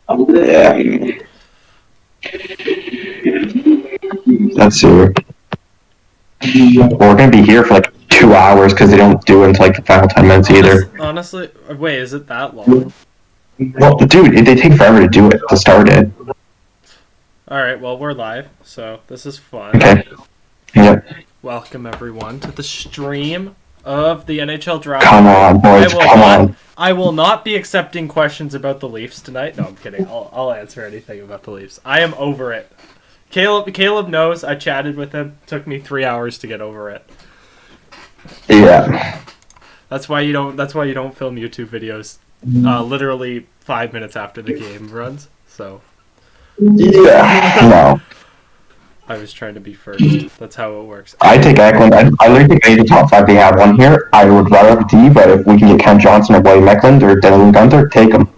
Yeah. Let's see. We're gonna be here for like 2 hours because they don't do it until like the final 10 minutes either. Honestly, wait, is it that long? Well, dude, they take forever to do it to start it. Alright, well, we're live, so this is fun. Okay. Yep. Welcome, everyone, to the stream of the NHL draft. Come on, boys. Come on. I will not be accepting questions about the Leafs tonight. No, I'm kidding. I'll answer anything about the Leafs. I am over it. Caleb knows. I chatted with him. It took me 3 hours to get over it. Yeah. That's why you don't film YouTube videos literally 5 minutes after the game runs. So Yeah. No. I was trying to be first. That's how it works. I take Eklund. I literally think any of the top five they have one here. I would rather have D, but if we can get Ken Johnson or William Eklund or Dylan Gunther, take them.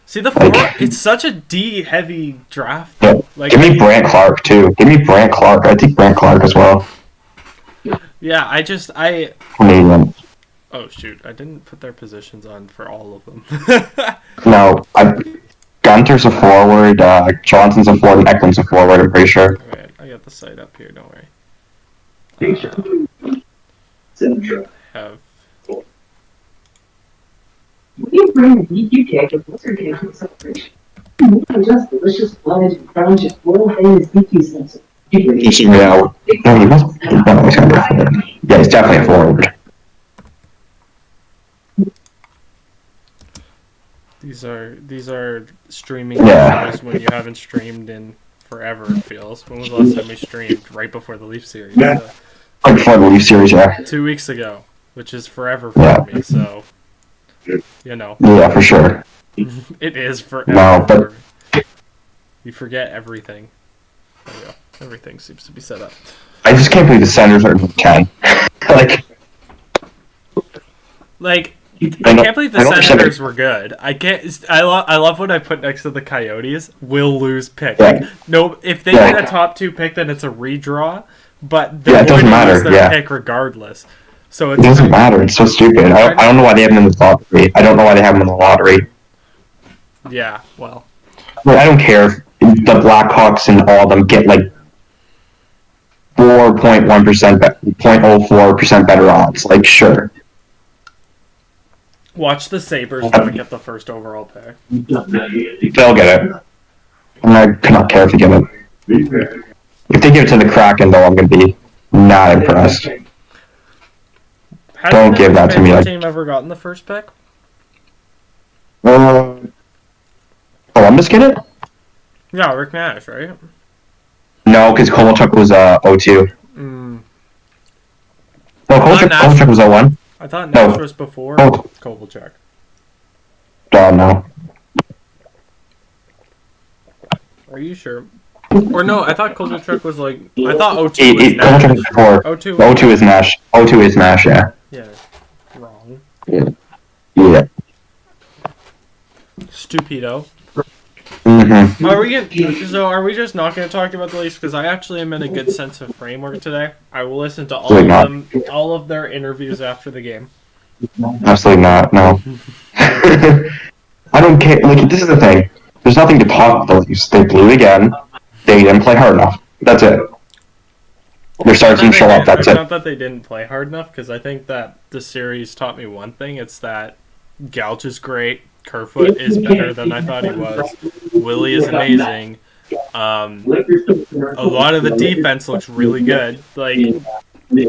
See, the four, it's such a D-heavy draft. Yeah. Give me Brant Clark, too. Give me Brant Clark. I take Brant Clark as well. Yeah, Canadian. Oh, shoot. I didn't put their positions on for all of them. No, Gunter's a forward, Johnson's a forward, and Eklund's a forward, I'm pretty sure. Alright, I got the site up here, don't worry. Have... You bring a DQ cake with what's her cake celebration. Just delicious fudge and crunch and world famous DQ sensor. Yeah, he's definitely a forward. These are streaming Yeah. shows when you haven't streamed in forever, it feels. When was the last time we streamed? Right before the Leaf series. Right before the Leaf series, yeah. 2 weeks ago, which is forever for me, so... You know. Yeah, for sure. It is forever. No, but... You forget everything. There we go. Everything seems to be set up. I just can't believe the Senators are 10. I can't believe the Senators were good. I love what I put next to the Coyotes. Will lose pick. Yeah. Like, no, if they get a top 2 pick, then it's a redraw. But it doesn't matter. Lose their pick regardless. So it doesn't matter. It's so stupid. I don't know why they have them in the lottery. I don't know why they have them in the lottery. Yeah, well. I don't care if the Blackhawks and all of them get like 4.1%, 0.04% better odds. Like, sure. Watch the Sabres not get the first overall pick. They'll get it. And I cannot care if they get it. If they give it to the Kraken, though, I'm going to be not impressed. Don't give that to me. Has team ever gotten the first pick? Columbus get it? Yeah, Rick Nash, right? No, because Kovalchuk was 02. No, Kovalchuk was 01. I thought Nash was before Kovalchuk. No. Are you sure? Or no, I thought Kovalchuk was like... I thought 02 was Nash. Kovalchuk was before. 02 is Nash. 02 is Nash, yeah. Yeah, wrong. Yeah. Stupido. Mm-hmm. Are we just not going to talk about the Leafs? Because I actually am in a good sense of framework today. I will listen to all of their interviews after the game. Absolutely not. No. I don't care. Like, this is the thing. There's nothing to talk about the Leafs. They blew again. They didn't play hard enough. That's it. Their stars didn't show up. That's it. Not that they didn't play hard enough, because I think that the series taught me one thing. It's that Gouch is great. Kerfoot is better than I thought he was. Willie is amazing. A lot of the defense looks really good. Like,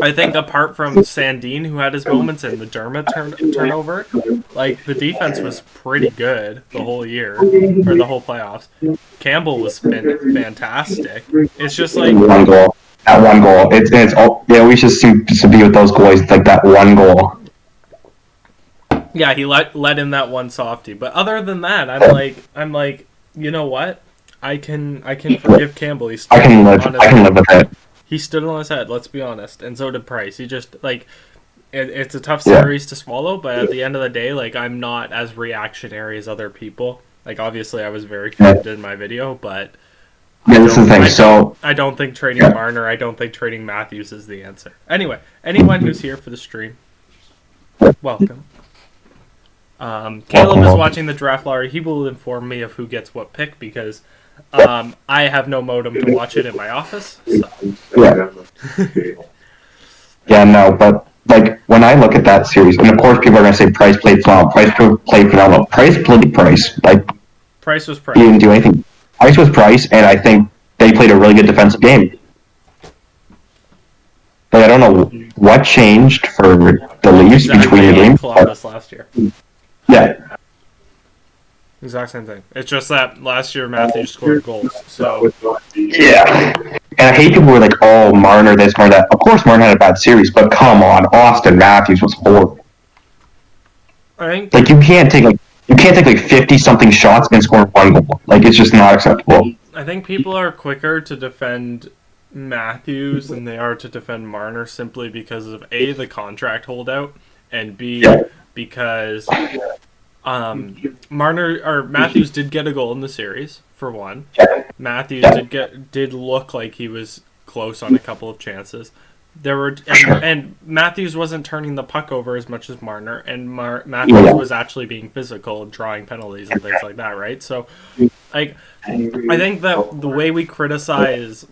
I think apart from Sandin, who had his moments, and the Dermott turnover, like, the defense was pretty good the whole year, or the whole playoffs. Campbell was fantastic. It's just like... One goal. That one goal. It's all, they always just seem to be with those goalies, like that one goal. Yeah, he let in that one softie. But other than that, I'm like, you know what? I can forgive Campbell. I can live with it. He stood on his head, let's be honest, and so did Price. He just, like, it's a tough series to swallow, but at the end of the day, like, I'm not as reactionary as other people. Like, obviously, I was very committed in my video, but this is the thing. I don't think trading Marner, I don't think trading Matthews is the answer. Anyway, anyone who's here for the stream, welcome. Caleb is watching the draft lottery. He will inform me of who gets what pick because I have no modem to watch it in my office. So. Yeah. Yeah, no, but like when I look at that series, and of course people are going to say Price played phenomenal. Price played Price. Like Price was Price. He didn't do anything. Price was Price, and I think they played a really good defensive game. But I don't know what changed for the Leafs between the games. Columbus last year. Yeah. Exact same thing. It's just that last year Matthews scored goals. So yeah. And I hate people who are like, oh, Marner this, Marner that. Of course Marner had a bad series, but come on, Austin Matthews was horrible. I think like you can't take like 50-something shots and score one goal. Like it's just not acceptable. I think people are quicker to defend Matthews than they are to defend Marner simply because of A, the contract holdout, and B, because Matthews did get a goal in the series for one. Matthews did look like he was close on a couple of chances. There were and Matthews wasn't turning the puck over as much as Marner, and Matthews was actually being physical and drawing penalties and things like that, right? So, like, I think that the way we criticize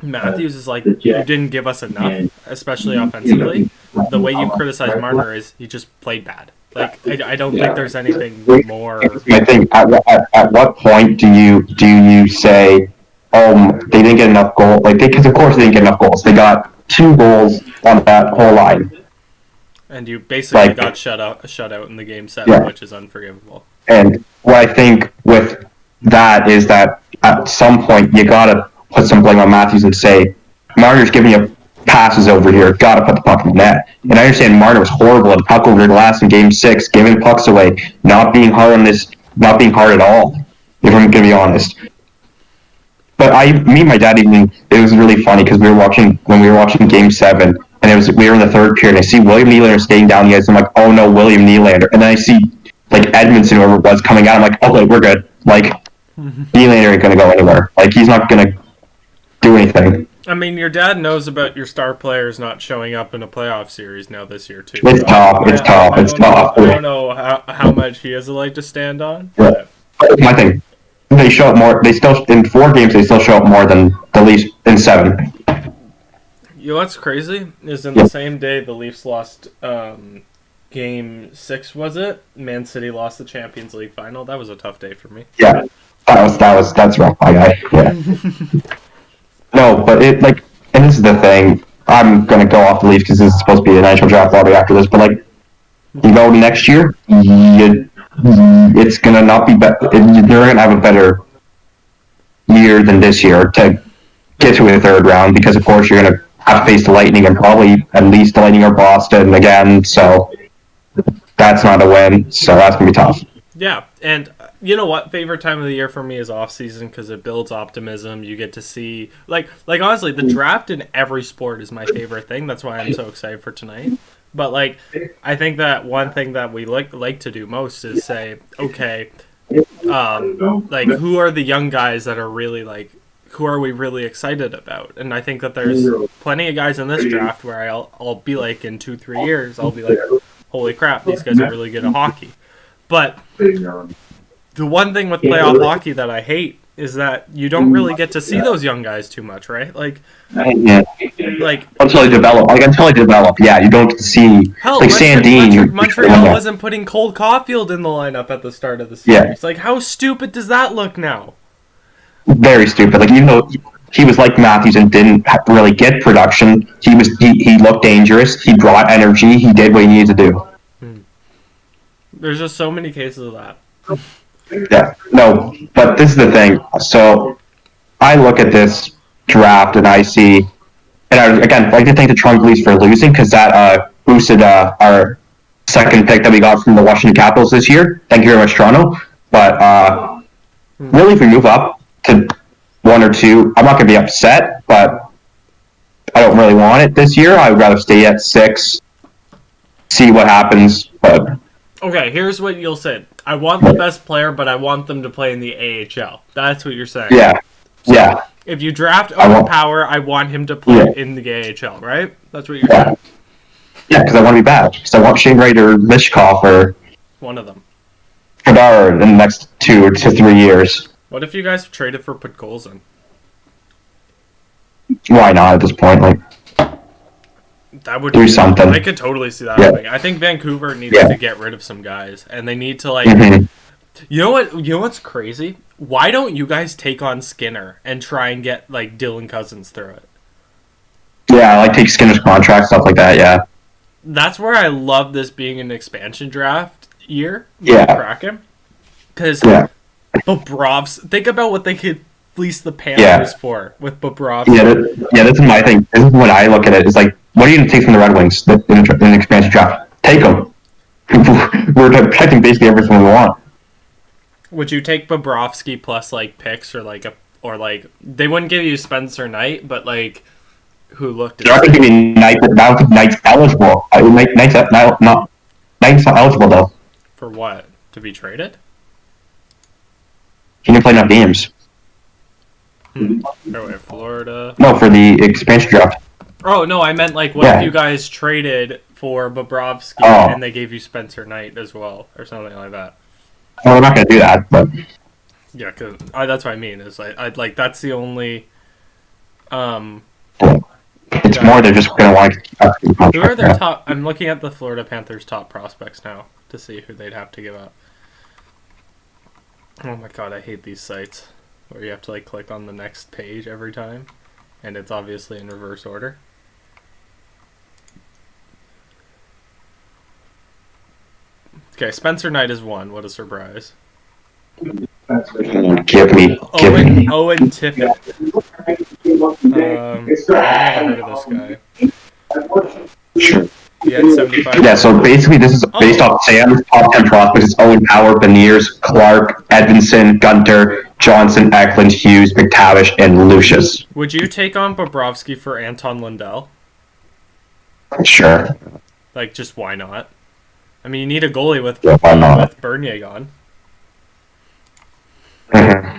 Matthews is like, you didn't give us enough, especially offensively. The way you criticize Marner is he just played bad. Like, I don't think there's anything more. I think at what point do you say, they didn't get enough goals? Like, because of course they didn't get enough goals. They got 2 goals on that whole line. And you basically got shut out in the game 7, which is unforgivable. And what I think with that is that at some point you gotta put some blame on Matthews and say, Marner's giving you passes over here, gotta put the puck in the net. And I understand Marner was horrible at puck over glass in Game 6, giving pucks away, not being hard at all, if I'm gonna be honest. But me and my dad it was really funny because we were watching Game 7, and we were in the third period, and I see William Nylander skating down the ice, and I'm like, oh no, William Nylander. And then I see, like, Edmondson, whoever it was, coming out, I'm like, okay, we're good. Like, Nylander ain't gonna go anywhere. Like, he's not gonna do anything. I mean, your dad knows about your star players not showing up in a playoff series now this year, too. It's tough. I don't know how much he has a leg to stand on. Yeah. My thing. They show up more. They still in 4 games. They still show up more than the Leafs in 7. You know what's crazy is in the same day the Leafs lost Game 6. Was it? Man City lost the Champions League final. That was a tough day for me. Yeah, that's rough, my guy. Yeah. No, but and this is the thing. I'm gonna go off the Leafs because this is supposed to be an NHL draft lottery after this. But you go next year, it's gonna not be better. They're gonna have a better year than this year to get to a third round because, of course, you're gonna have to face the Lightning and probably at least the Lightning or Boston again. So that's not a win. So that's gonna be tough. Yeah, and you know what? Favorite time of the year for me is off season because it builds optimism. You get to see, like honestly, the draft in every sport is my favorite thing. That's why I'm so excited for tonight. But I think that one thing that we like to do most is say, okay, who are the young guys that are really who are we really excited about? And I think that there's plenty of guys in this draft where I'll be like in 2-3 years, I'll be like, holy crap, these guys are really good at hockey. But the one thing with playoff hockey that I hate is that you don't really get to see those young guys too much, right? Until they develop. Yeah, you don't get to see Sandin. Montreal wasn't putting Cole Caulfield in the lineup at the start of the series. Yeah. How stupid does that look now? Very stupid. Even though he was like Matthews and didn't really get production, he looked dangerous. He brought energy. He did what he needed to do. There's just so many cases of that. Yeah, no, but this is the thing. So I look at this draft and I see, and I like to thank the Toronto Leafs for losing because that boosted our second pick that we got from the Washington Capitals this year. Thank you very much, Toronto. But really, if we move up to 1 or 2, I'm not going to be upset, but I don't really want it this year. I would rather stay at 6, see what happens, but... Okay, here's what you'll say. I want the best player, but I want them to play in the AHL. That's what you're saying. Yeah. Yeah. If you draft Power, I want him to play in the AHL, right? That's what you're saying. Yeah, because I want to be bad. Because I want Shane Wright or Mishkov or One of them. Bedard in the next 2 to 3 years. What if you guys traded for Podkolzin? Why not at this point? Like, That would do something. I could totally see that Yeah. happening. I think Vancouver needs Yeah. to get rid of some guys, and they need to Mhm. You know what? You know what's crazy? Why don't you guys take on Skinner and try and get Dylan Cousins through it? Yeah, like take Skinner's contract, stuff like that. Yeah. That's where I love this being an expansion draft year. Yeah. Kraken. Because Yeah. Bobrovs, think about what they could fleece the Panthers for with Bobrovs. Yeah, this is my thing. This is what I look at it. It's like, what are you going to take from the Red Wings in the expansion draft? Take them. We're protecting basically everything we want. Would you take Bobrovsky plus picks or they wouldn't give you Spencer Knight, but who looked? They're not going to give me Knight, but now Knight's eligible. Knight's not eligible though. For what? To be traded? He didn't play enough games. Oh wait, Florida. No, for the expansion draft. Oh no, I meant what if you guys traded for Bobrovsky and they gave you Spencer Knight as well, or something like that. Well, they're not going to do that, but Yeah, cause that's what I mean. Is that's the only. it's more they're just going to want to keep up the contract. Who are their top? I'm looking at the Florida Panthers' top prospects now to see who they'd have to give up. Oh my god, I hate these sites where you have to click on the next page every time, and it's obviously in reverse order. Okay, Spencer Knight is one. What a surprise. Give me. Owen Tippett. I've never heard of this guy. Sure. He had 75. Yeah, so basically this is based off Sam's top 10 prospects. It's Owen Power, Beniers, Clark, Edvinson, Gunter, Johnson, Eklund, Hughes, McTavish, and Lucius. Would you take on Bobrovsky for Anton Lundell? Sure. Just why not? I mean, you need a goalie with Bernier gone. Mm-hmm.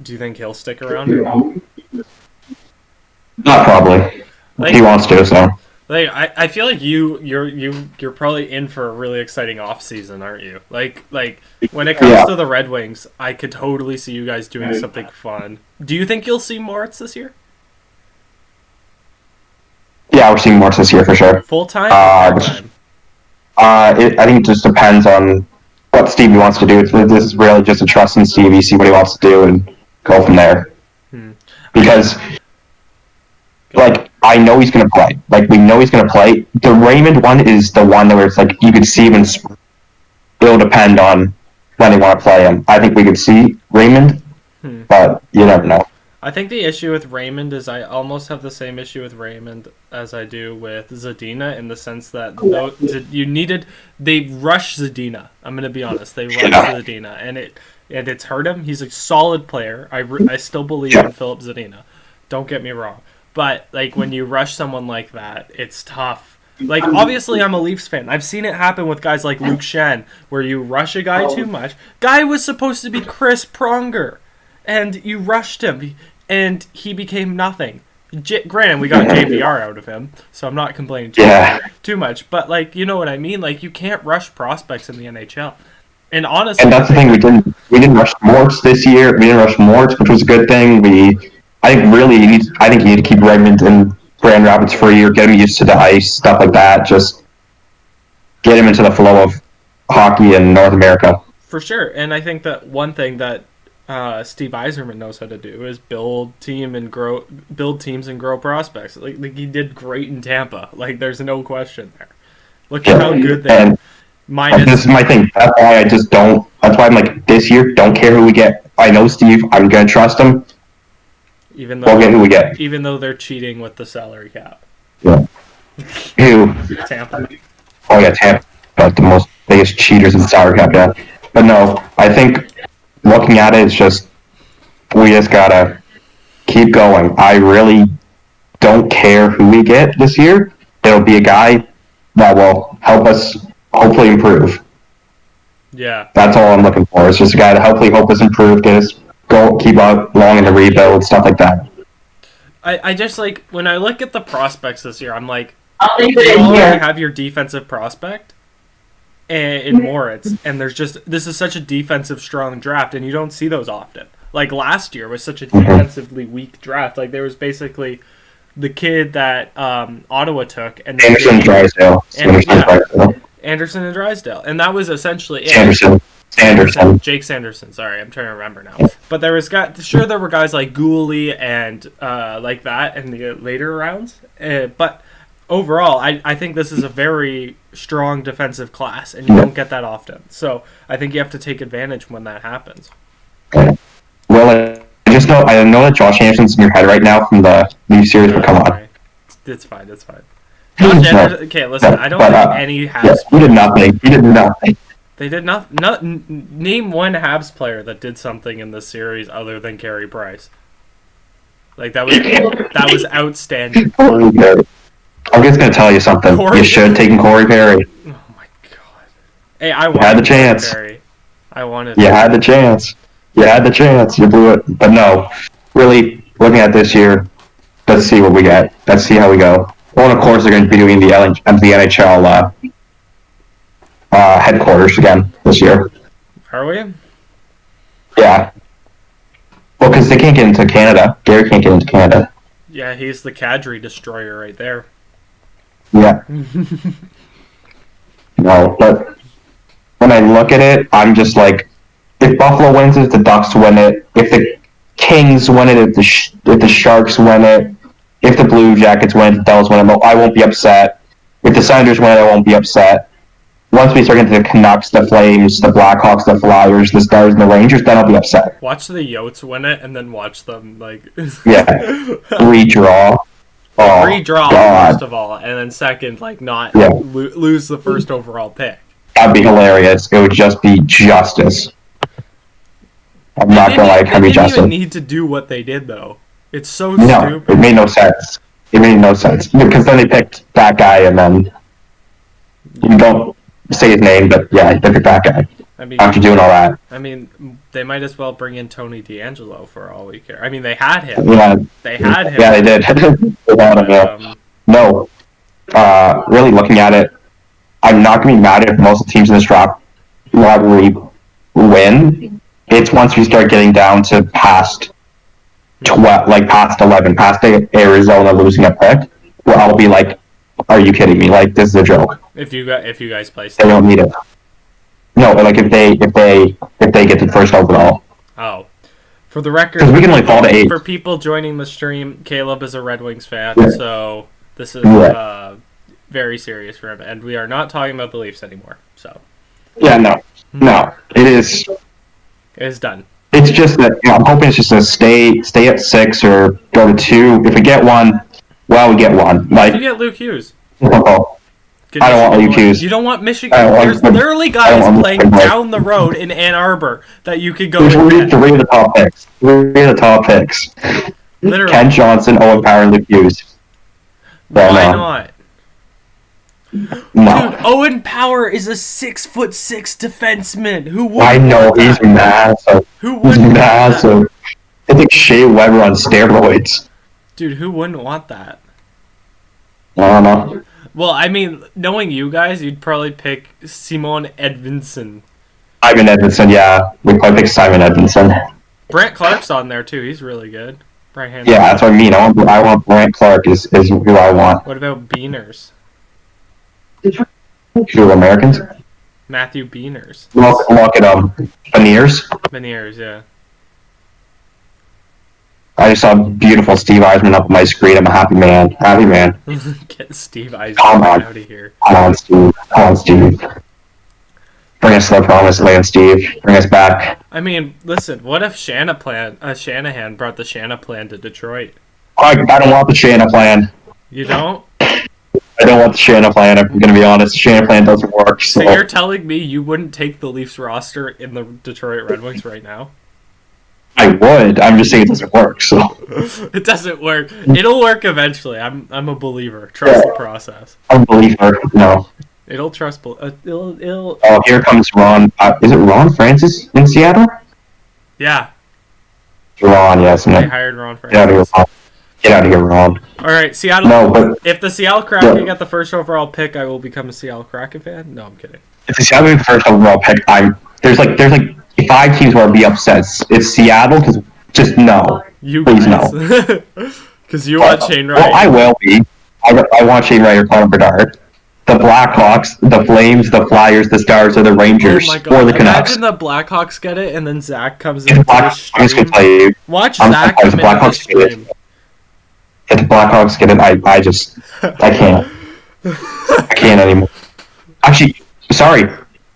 Do you think he'll stick around? Or? Not probably. He wants to, so. I feel like you're probably in for a really exciting off season, aren't you? When it comes to the Red Wings, I could totally see you guys doing something fun. Do you think you'll see Moritz this year? Yeah, we're seeing Moritz this year for sure. Full time or part time? I think it just depends on what Stevie wants to do. This is really just a trust in Stevie, see what he wants to do, and go from there. Because, I know he's going to play. We know he's going to play. The Raymond one is the one where it's you could see him. It'll depend on when they want to play him. I think we could see Raymond, but you never know. I think the issue with Raymond is I almost have the same issue with Raymond as I do with Zadina, in the sense that they rushed Zadina. I'm going to be honest. They rushed Zadina, and it's hurt him. He's a solid player. I still believe in Philip Zadina. Don't get me wrong. But when you rush someone like that, it's tough. Obviously I'm a Leafs fan. I've seen it happen with guys like Luke Shen, where you rush a guy too much. Guy was supposed to be Chris Pronger, and you rushed him, and he became nothing. Granted, we got JVR out of him, so I'm not complaining too much. But you know what I mean. You can't rush prospects in the NHL. And honestly, and that's the thing, we didn't rush Moritz this year. We didn't rush Moritz, which was a good thing. I think you need to keep Redmond and Grand Rapids for a year, get him used to the ice, stuff like that. Just get him into the flow of hockey in North America. For sure, and I think that one thing that Steve Yzerman knows how to do is build teams and grow prospects. He did great in Tampa. There's no question there. Look at how good they are. This is my thing. That's why I just don't. That's why I'm this year, don't care who we get. I know Steve. I'm gonna trust him. Even we'll get who we get. Even though they're cheating with the salary cap. Yeah. Who? Tampa. Oh yeah, Tampa. The biggest cheaters in the salary cap. Yeah. But no, I think looking at it, it's just we just gotta keep going. I really don't care who we get this year. There'll be a guy that will help us hopefully improve. Yeah. That's all I'm looking for. It's just a guy to hopefully help us improve, get us keep along in the rebuild, stuff like that. I just when I look at the prospects this year, I'm I'll leave it you in already here. have your defensive prospect. in Moritz, and this is such a defensive strong draft, and you don't see those often. Like last year was such a defensively weak draft. Like there was basically the kid that Ottawa took, and Anderson and Drysdale, and that was essentially it. Jake Sanderson. Sorry, I'm trying to remember now. But there were guys like Gooley and like that in the later rounds. But overall, I think this is a very strong defensive class, and you don't get that often. So I think you have to take advantage when that happens. Well, I know that Josh Anderson's in your head right now from the new series, but come on. It's fine. Josh Anderson, okay, listen, I don't have any Habs. Yes, he did nothing. They did nothing. Name one Habs player that did something in this series other than Carey Price. Like that was outstanding. I'm just gonna tell you something. You should have taken Corey Perry. Oh my god! Hey, I wanted had the chance. Perry. I wanted. You had the chance. You blew it. But no, really looking at this year, let's see what we get. Let's see how we go. Well, and of course, they're going to be doing the NHL headquarters again this year. Are we? Yeah. Well, because they can't get into Canada. Gary can't get into Canada. Yeah, he's the Kadri destroyer right there. Yeah. No, but when I look at it, I'm just like, if Buffalo wins it, the Ducks win it. If the Kings win it, if the Sharks win it, if the Blue Jackets win it, the Devils win it, I won't be upset. If the Senators win it, I won't be upset. Once we start getting the Canucks, the Flames, the Blackhawks, the Flyers, the Stars, and the Rangers, then I'll be upset. Watch the Yotes win it, and then watch them, like... Yeah. Redraw. Oh, redraw, God. First of all, and then second, like, not Yeah. lose the first overall pick. That'd be hilarious. It would just be justice. I'm not gonna lie, it be justice. They didn't even need to do what they did, though. It's so stupid. It made no sense. Because then they picked that guy, and then... You don't say his name, but yeah, they picked that guy. I mean, after doing all that. I mean, they might as well bring in Tony DeAngelo for all we care. I mean, they had him. Yeah. They had him. Yeah, they did. They had him, yeah. No. Really looking at it, I'm not going to be mad if most of the teams in this draft lottery win. It's once we start getting down to past 12, like past 11, past Arizona losing a pick, where I'll be like, are you kidding me? Like, this is a joke. If you guys play, they don't need it. No, like if they get the first overall. Oh, for the record, because we can only fall to 8. For people joining the stream, Caleb is a Red Wings fan, so this is very serious for him, and we are not talking about the Leafs anymore. So. Yeah, no, it is. It is done. It's just that I'm hoping it's just a stay at 6 or go to 2. If we get one, well, we get one. Like you get Luke Hughes. I don't want Luke Hughes. You don't want Michigan. There's literally guys playing down the road in Ann Arbor that you could go and get. 3 of the top picks. 3 of the top picks. Literally. Ken Johnson, Owen Power, and Luke Hughes. Why not? No. Dude, Owen Power is a 6'6" defenseman. Who would? I know, he's massive. Who would? He's massive. I think Shea Weber on steroids. Dude, who wouldn't want that? I don't know. Well, I mean, knowing you guys, you'd probably pick Simon Edvinsson. Simon Edvinsson, yeah. We'd probably pick Simon Edvinsson. Brent Clark's on there, too. He's really good. Right-handed. Yeah, that's what I mean. I want Brent Clark is who I want. What about Beaners? Two Americans? Matthew Beaners. Look at Beniers? Beniers, yeah. I just saw beautiful Steve Eisman up on my screen. I'm a happy man. Happy man. Get Steve Eisman out of here. Come on, Steve. Bring us to the promised land, Steve. Bring us back. I mean, listen, what if Shanahan brought the Shanahan plan to Detroit? I don't want the Shanahan plan. You don't? I don't want the Shanahan plan. I'm going to be honest. The Shanahan plan doesn't work. So you're telling me you wouldn't take the Leafs roster in the Detroit Red Wings right now? I would. I'm just saying it doesn't work. So it doesn't work. It'll work eventually. I'm a believer. Trust the process. I'm a believer. No. It'll trust. It'll. Oh, here comes Ron. Is it Ron Francis in Seattle? Yeah. Ron, yes. They hired Ron Francis. Get out of here, Ron. All right, Seattle. No, but if the Seattle Kraken get the first overall pick, I will become a Seattle Kraken fan. No, I'm kidding. if the Seattle is the first overall pick, there's like 5 teams where I'd be upset. It's Seattle because just no, You please guys. no. Because you want Shane Wright. Well, I will be. I want Shane Wright or Connor Bedard. The Blackhawks, the Flames, the Flyers, the Stars, or the Rangers, Oh my or god! the Canucks. Imagine the Blackhawks get it, and then Zach comes If into the the I'm just gonna stream. tell you, Watch I'm Zach surprised come the into the Blackhawks get it. stream. If the Blackhawks get it, I can't. I can't anymore. Actually, sorry.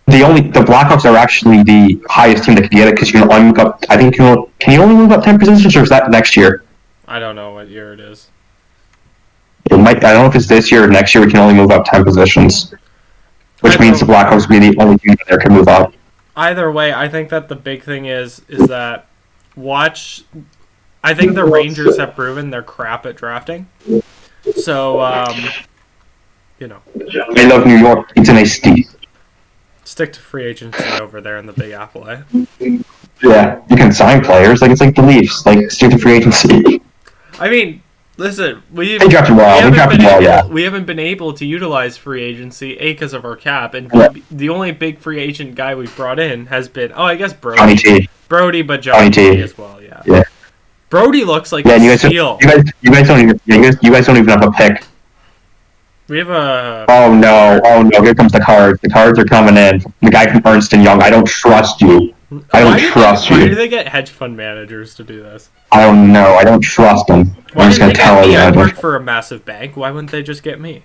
The Blackhawks are actually the highest team that can get it because you can only move up. I think can you only move up 10 positions, or is that next year? I don't know what year it is. It might. I don't know if it's this year or next year. We can only move up 10 positions, which means the Blackhawks will be the only team that there can move up. Either way, I think that the big thing is that I think the Rangers have proven they're crap at drafting. So, you know, I love New York. It's an AC. stick to free agency over there in the Big Apple, eh? Yeah, you can sign players. Like it's like the Leafs. Like stick to free agency. I mean, listen, They drafted well. They drafted well. Yeah. we haven't been able to utilize free agency, A, because of our cap, and Yeah. B, the only big free agent guy we've brought in has been, I guess Johnny Brody. T. Brody, but Johnny T. T as well, yeah. Yeah. Brody looks like Yeah. a You steal. guys don't even. You guys don't even have a pick. We have a... Oh no! Here comes the Cards. The Cards are coming in. The guy from Ernst and Young. I don't trust you. I don't trust Why do you. they get hedge fund managers to do this? I don't know. I don't trust them. Why I'm just didn't gonna they tell get me? you. I work for a massive bank. Why wouldn't they just get me?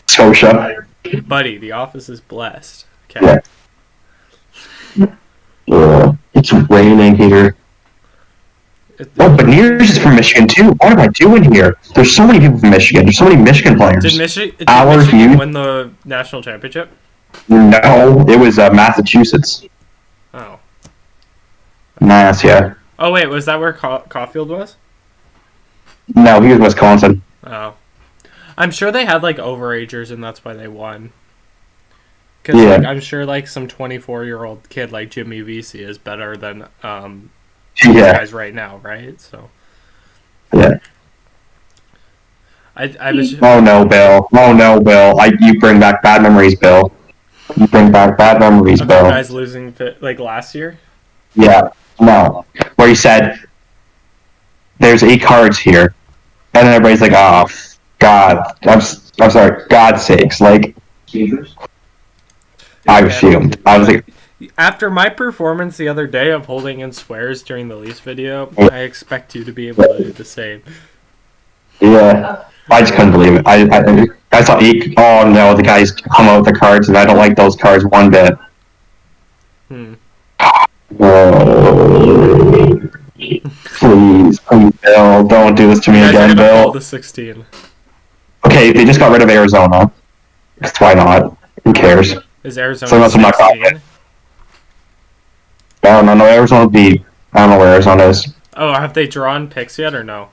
Scotia. Buddy, the office is blessed. Okay. Yeah. It's raining here. Oh, but Nears is from Michigan too. What am I doing here? There's so many people from Michigan. There's so many Michigan players. Did Michigan Hughes. win the national championship? No, it was Massachusetts. Oh. Mass, yeah. Oh, wait, was that where Caulfield was? No, he was Wisconsin. Oh. I'm sure they had, like, overagers, and that's why they won. Because, Yeah. like, I'm sure, like, some 24-year-old kid like Jimmy Vesey is better than these Yeah. guys right now, right? So, Yeah. I was... Oh no, Bill. Oh no, Bill. You bring back bad memories, Bill. You bring back bad memories, About Bill. guys losing, like, last year? Yeah. No. Where he said, "There's 8 cards here," and then everybody's like, "Oh, God." I'm sorry. God's sakes. Like, I fumed. I was like, After my performance the other day of holding in swears during the Leafs video, Yeah. I expect you to be able to do the same. yeah. I just couldn't believe it. I saw 8. Oh no, the guys come out with the cards, and I don't like those cards one bit. Hmm. Oh, please, Bill, don't do this to me You guys are again, gonna pull Bill. the 16. Okay, they just got rid of Arizona. 'Cause why not? Who cares? Is Arizona So unless I'm not 16? No, Arizona beat. I don't know where Arizona is. Oh, have they drawn picks yet or no?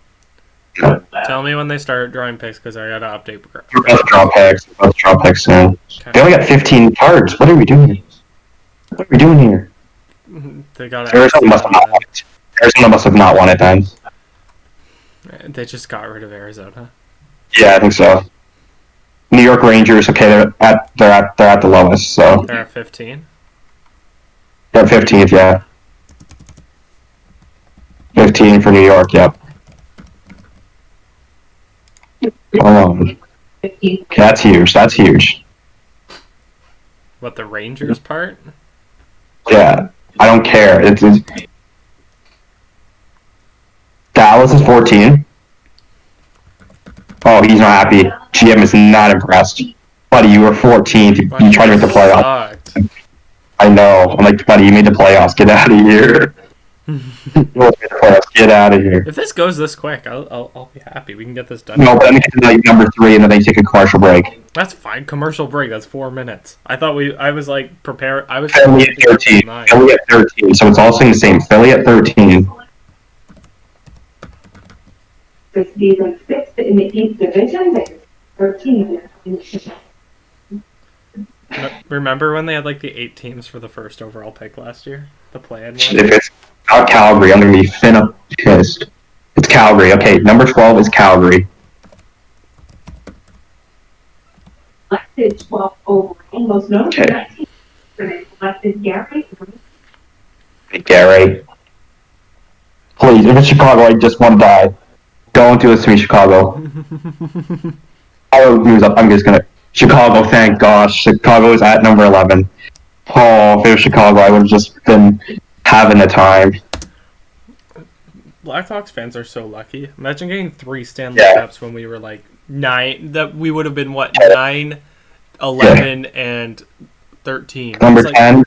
Tell me when they start drawing picks because I gotta update. We're about to draw picks. We're about to draw picks soon. Okay. They only got 15 cards. What are we doing? What are we doing here? They got Arizona must have not won it. Arizona must have not won it then. They just got rid of Arizona. Yeah, I think so. New York Rangers. Okay, they're at the lowest. So They're at 15. they're at 15th. Yeah, 15 for New York. Yep. Okay, that's huge. That's huge. What, the Rangers part? Yeah, I don't care. It's Dallas is 14. Oh, he's not happy. GM is not impressed. Buddy, you were 14th. You tried to make the playoffs. Sucked. I know. I'm like, buddy, you made the playoffs. Get out of here. You made the playoffs. Get out of here. If this goes this quick, I'll be happy. We can get this done. No, but I'm going to get to like number 3, and then they take a commercial break. That's fine. Commercial break. That's 4 minutes. I was like prepared. I was Philly at 13. Philly at 13. So it's all saying the same. Philly at 13. The season 6th in the East Division, there's 13. Remember when they had like the 8 teams for the first overall pick last year? The play-in one? If it's not Calgary, I'm going to be finna pissed. It's Calgary. Okay, number 12 is Calgary. Selected 12 overall, most notable Okay. that team. They selected Gary. Hey, Gary. Please, if it's Chicago, I just want to die. Don't do this to me, Chicago. I'm just gonna. Chicago, thank gosh. Chicago is at number 11. Oh, if it was Chicago, I would have just been having the time. Blackhawks fans are so lucky. Imagine getting 3 Stanley Yeah. Cups when we were like 9. That we would have been what 9, 11, and 13. Number It's like, 10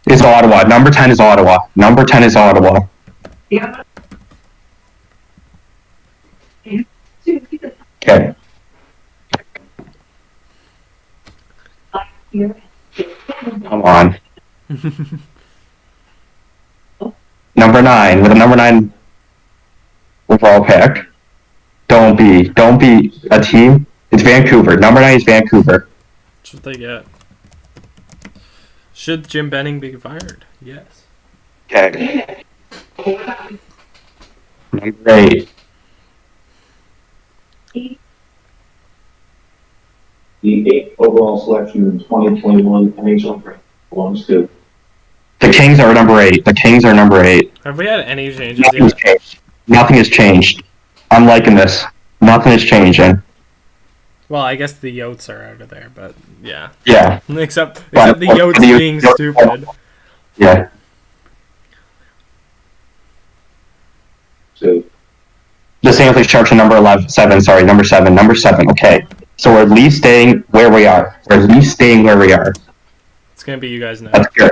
is Ottawa. Number 10 is Ottawa. Number 10 is Ottawa. Yeah. Okay. Come on. Number 9 with a number 9 overall pick. Don't be a team. It's Vancouver. Number 9 is Vancouver. That's what they get. Should Jim Benning be fired? Yes. Okay. Number 8. The 8th overall selection in 2021 NHL draft belongs to The Kings are number 8. The Kings are number 8. Have we had any changes Nothing's yet? changed. Nothing has changed. I'm liking this. Nothing is changing. Well, I guess the Yotes are out of there, but yeah. Yeah. Except But- the Yotes the being Yotes- stupid. Yeah. So The St. Louis Sharks are number 11. 7. Sorry, number 7. Number 7. Okay. So we're at least staying where we are. We're at least staying where we are. It's gonna be you guys now. That's good.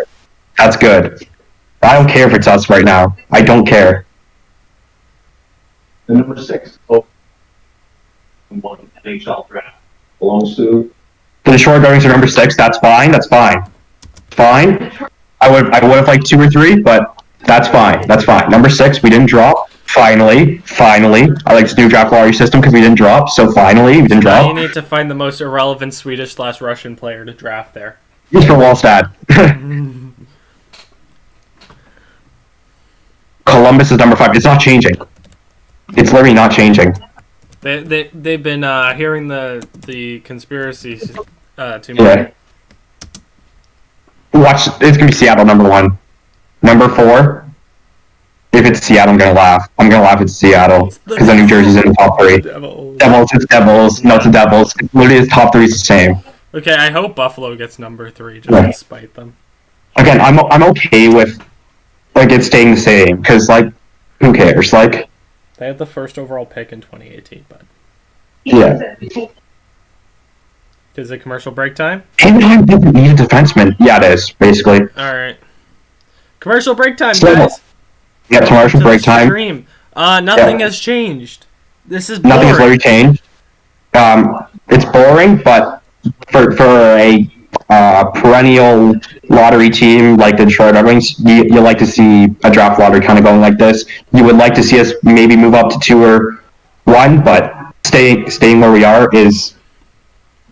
That's good. I don't care if it's us right now. I don't care. the number 6 overall NHL draft belongs to The Detroit Red Wings are number 6. That's fine. That's fine. Fine. I would have liked 2 or 3, but that's fine. That's fine. Number 6, we didn't drop. Finally. I like this new draft lottery system because we didn't drop. So finally, we didn't Now you drop. need to find the most irrelevant Swedish/Russian player to draft there. Mr. Wallstad. Columbus is number 5. It's not changing. It's literally not changing. They've been hearing the conspiracies too much. Yeah. Watch. It's gonna be Seattle number 1. Number 4. If it's Seattle, I'm gonna laugh. I'm gonna laugh if it's Seattle because then New Jersey's in the top 3. Devils. Devils. It's Devils. No, it's the Devils. It's literally, the top 3 is the same. Okay, I hope Buffalo gets number 3 just Yeah. to spite them. Again, I'm okay with like it staying the same because like who cares? Like They had the first overall pick in 2018, but yeah. is it commercial break time? Anaheim didn't need a defenseman. Yeah, it is basically. All right, commercial break time, So, guys. Yeah, commercial To break the time. stream. Nothing Yeah. has changed. This is Nothing has boring. literally changed. It's boring, but for a perennial lottery team like the Detroit Red Wings, you like to see a draft lottery kind of going like this. You would like to see us maybe move up to 2 or 1, but staying where we are is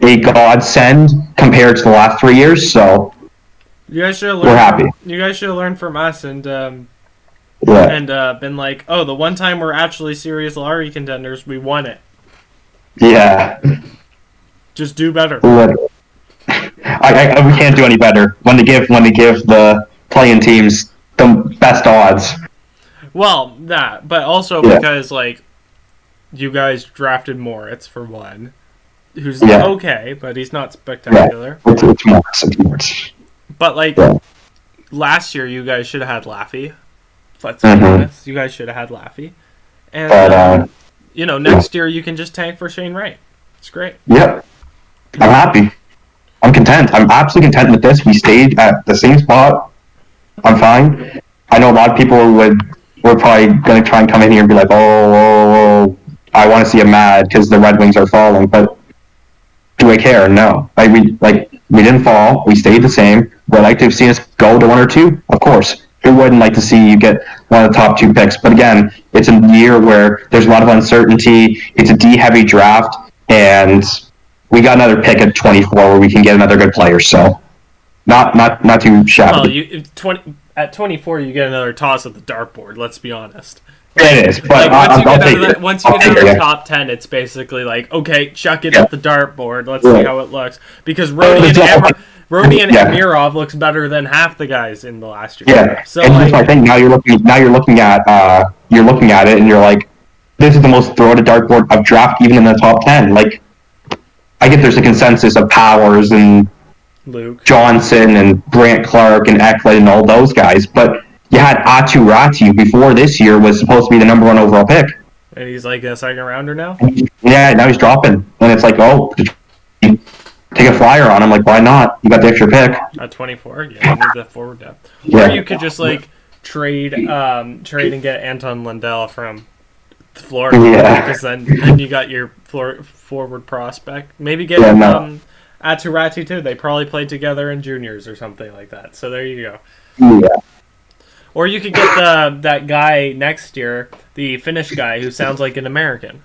a godsend compared to the last 3 years. So You guys should have we're learned. happy. You guys should have learned from us and Yeah, been like, oh, the one time we're actually serious lottery contenders, we won it. yeah. Just do better. We can't do any better when they give the playing teams the best odds. Well, that, but also Yeah. because like you guys drafted Moritz for one, who's Yeah. okay, but he's not spectacular. It's more. It's more. But like Yeah. last year, you guys should have had Laffy. Let's be Mhm. honest, you guys should have had Laffy. And But next year you can just tank for Shane Wright. It's great. yep, I'm happy. I'm content. I'm absolutely content with this. We stayed at the same spot. I'm fine. I know a lot of people were probably going to try and come in here and be like, oh, I want to see him mad because the Red Wings are falling. But do I care? No. We didn't fall. We stayed the same. Would I like to have seen us go to 1 or 2? Of course. Who wouldn't like to see you get one of the top 2 picks? But again, it's a year where there's a lot of uncertainty. It's a D-heavy draft, and we got another pick at 24 where we can get another good player. So, not too shabby. Well, at 24 you get another toss at the dartboard. Let's be honest. It is, but Once you get out of the top 10, it's basically like, okay, chuck it at the dartboard. Let's see how it looks. Because Rodion and Amirov looks better than half the guys in the last year. Yeah, so and like, I think now you're looking at it, and you're like, this is the most throw at a dartboard of draft even in the top 10. Like, I get there's a consensus of Powers and Luke Johnson and Brant Clark and Eklund and all those guys, but you had Atu Rati before this year was supposed to be the number 1 overall pick. And he's like a second rounder now? Yeah, now he's dropping. And it's like, oh, take a flyer on him. Like, why not? You got the extra pick. At 24, yeah, you need the forward depth. Yeah. Or you could just like trade and get Anton Lundell from Florida. Yeah. Because then you got your forward prospect. Maybe get Atu Rati too. They probably played together in juniors or something like that. So there you go. Yeah. Or you could get that guy next year, the Finnish guy who sounds like an American.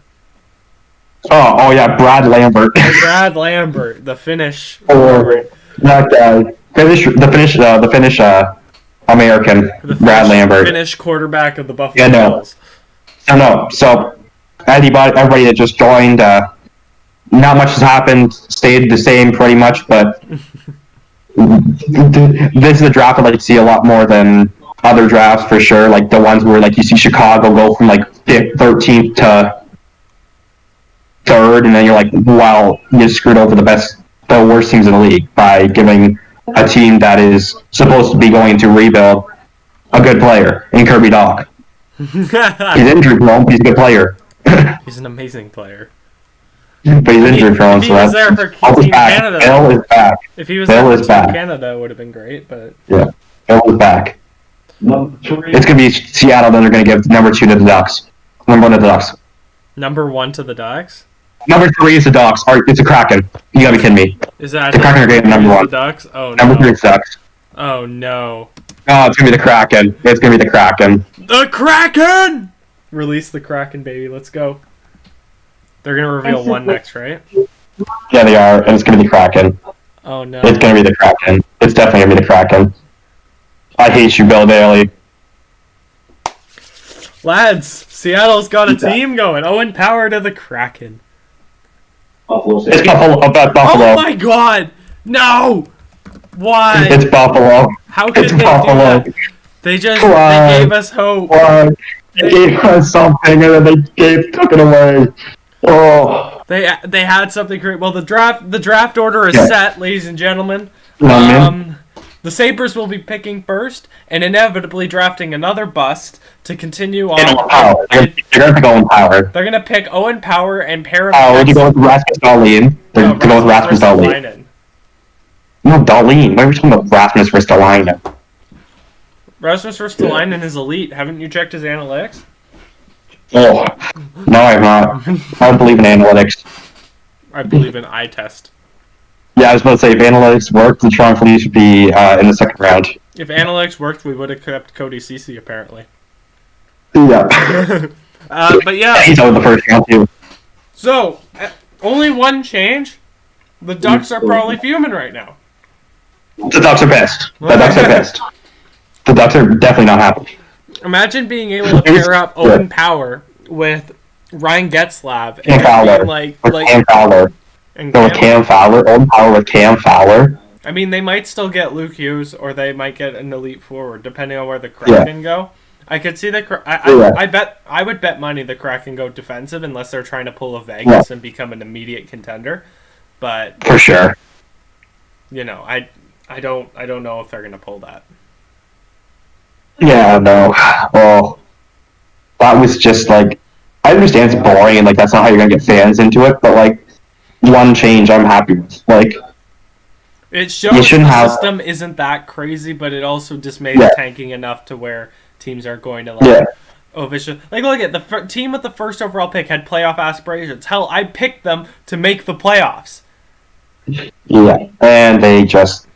Oh yeah, Brad Lambert. Brad Lambert, the Finnish. Or that guy, the Finnish American, Brad Lambert, Finnish quarterback of the Buffalo Bills. No. So everybody that just joined, not much has happened. Stayed the same pretty much, but this is a draft I'd like to see a lot more than other drafts for sure. Like the ones where like you see Chicago go from like 13th to 3rd, and then you're like, wow, you screwed over the worst teams in the league by giving a team that is supposed to be going to rebuild a good player in Kirby Dach. He's injury prone, he's a good player. He's an amazing player. But he's injury prone, so that's Team Canada. Bill is back. If he was there for Team Canada, it would have been great, but yeah, Bill is back. It's gonna be Seattle. Then they're gonna give number 2 to the Ducks. Number 1 to the Ducks. Number 1 to the Ducks. Number 3 is the Ducks. It's a Kraken. You gotta be kidding me. Is that the Kraken are getting number 1? The Ducks. Oh no. Number 3 is Ducks. Oh no. Oh, it's gonna be the Kraken. It's gonna be the Kraken. The Kraken! Release the Kraken, baby. Let's go. They're gonna reveal one next, right? Yeah, they are, and it's gonna be the Kraken. Oh no. It's gonna be the Kraken. It's definitely gonna be the Kraken. I hate you, Bill Bailey. Lads, Seattle's got a team going. Owen Power to the Kraken. It's Buffalo. Oh my god! No! Why? It's Buffalo. How could they Buffalo. do that? They gave us hope. Why? They gave us something and then they took it away. Oh. They had something great. Well, the draft order is set, ladies and gentlemen. The Sabres will be picking first and inevitably drafting another bust to continue on. They're going to go Owen Power. They're going to pick Owen Power and pair him. Would you go with Rasmus Dahlin? They're going to go with Rasmus Dahlin. No, Dahlin. Why are we talking about Rasmus Ristolainen? Rasmus Ristolainen is elite. Haven't you checked his analytics? Oh, no, I have not. I don't believe in analytics. I believe in eye test. Yeah, I was about to say, if analytics worked, the Toronto Leafs would be in the second round. If analytics worked, we would have kept Cody Ceci, apparently. Yeah. But yeah. He's out of the first round, too. So, only one change. The Ducks are probably fuming right now. The Ducks are pissed. The Ducks are pissed. The Ducks are definitely not happy. Imagine being able to pair up Owen Power with Ryan Getzlaf and Fowler. Cam Fowler. Cam Fowler. Owen Power with Cam Fowler. I mean, they might still get Luke Hughes, or they might get an elite forward, depending on where the Kraken go. I could see I would bet money the Kraken go defensive unless they're trying to pull a Vegas and become an immediate contender. But for sure, I don't know if they're gonna pull that. Yeah, no. Well, that was just like, I understand it's boring and like that's not how you're gonna get fans into it, but like one change I'm happy with. Like, it shows the system isn't that crazy, but it also just made tanking enough to where teams are going to look at the team with the first overall pick had playoff aspirations. Hell, I picked them to make the playoffs. Yeah, and they just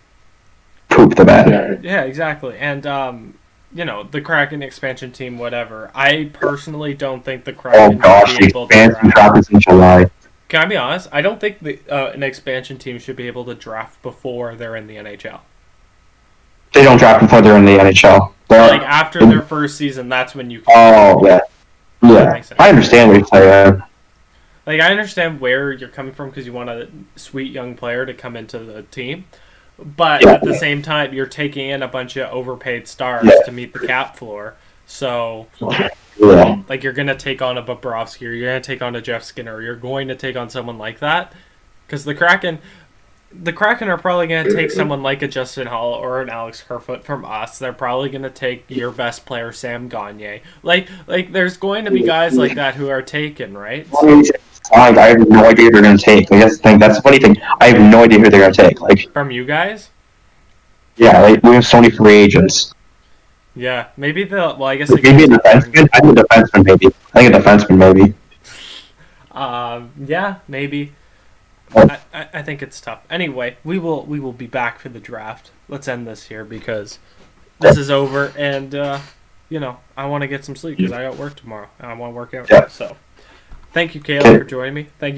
pooped the bed. Yeah, exactly. And the Kraken expansion team, whatever. I personally don't think the Kraken will be able to draft in July. Can I be honest? I don't think an expansion team should be able to draft before they're in the NHL. They don't draft before they're in the NHL. Like after their first season, that's when you can. Oh, yeah. Yeah, makes sense. I understand what you're saying. Like, I understand where you're coming from because you want a sweet young player to come into the team. But Yeah. at the same time, you're taking in a bunch of overpaid stars Yeah. to meet the cap floor. So, Yeah. like, you're going to take on a Bobrovsky, or you're going to take on a Jeff Skinner, or you're going to take on someone like that. Because the Kraken are probably going to take someone like a Justin Hall or an Alex Kerfoot from us. They're probably going to take your best player, Sam Gagner. Like, there's going to be guys like that who are taken, right? I have no idea who they're going to take. Like, that's the thing. That's the funny thing. I have no idea who they're going to take. Like, From you guys? yeah, like, we have so many free agents. Yeah, maybe well, I guess Like, maybe a defenseman. I think a defenseman, maybe. I think a defenseman, maybe. Yeah, maybe. Oh. I think it's tough. Anyway, we will be back for the draft. Let's end this here because this is over, and I want to get some sleep because I got work tomorrow and I want to work out. Yeah. So, thank you, Caleb, for joining me. Thank you.